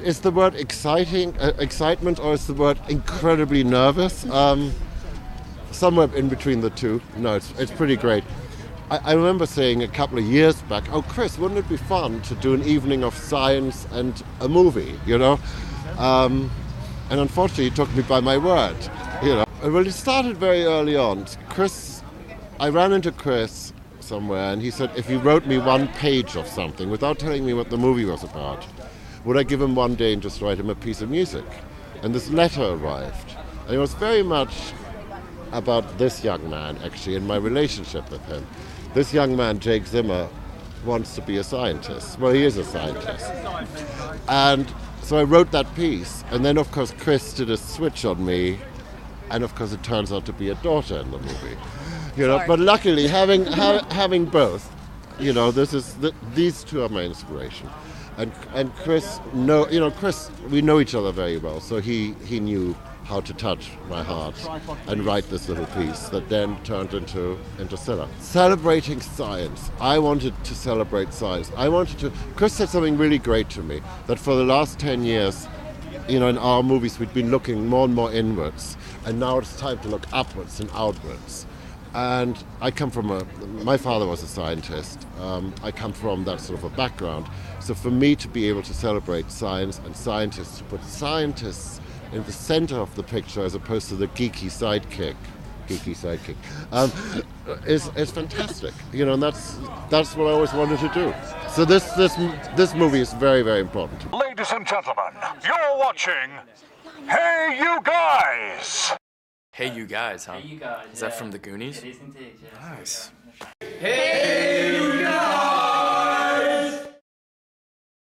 is the word excitement, or is the word incredibly nervous? Somewhere in between the two. No, it's pretty great. I remember saying a couple of years back, oh, Chris, wouldn't it be fun to do an evening of science and a movie, you know? And unfortunately, he took me by my word, you know. Well, it started very early on. I ran into Chris somewhere, and he said, if he wrote me one page of something without telling me what the movie was about, would I give him one day and just write him a piece of music? And this letter arrived. And it was very much about this young man, actually, and my relationship with him. This young man, Jake Zimmer, wants to be a scientist. Well, he is a scientist. And so I wrote that piece, and then, of course, Chris did a switch on me, and, of course, it turns out to be a daughter in the movie. You know, but luckily, having both, you know, these two are my inspiration. And Chris, Chris, we know each other very well, so he knew how to touch my heart and write this little piece that then turned into Interstellar. Celebrating science. I wanted to celebrate science. Chris said something really great to me, that for the last 10 years, you know, in our movies, we'd been looking more and more inwards, and now it's time to look upwards and outwards. And I come from my father was a scientist. I come from that sort of a background. So for me to be able to celebrate science and scientists, to put scientists in the center of the picture as opposed to the geeky sidekick, is fantastic. You know, and that's what I always wanted to do. So this movie is very, very important. Ladies and gentlemen, you're watching Hey You Guys! Hey You Guys, huh? Hey You Guys. Is that from the Goonies? It is indeed, yes. Nice. Hey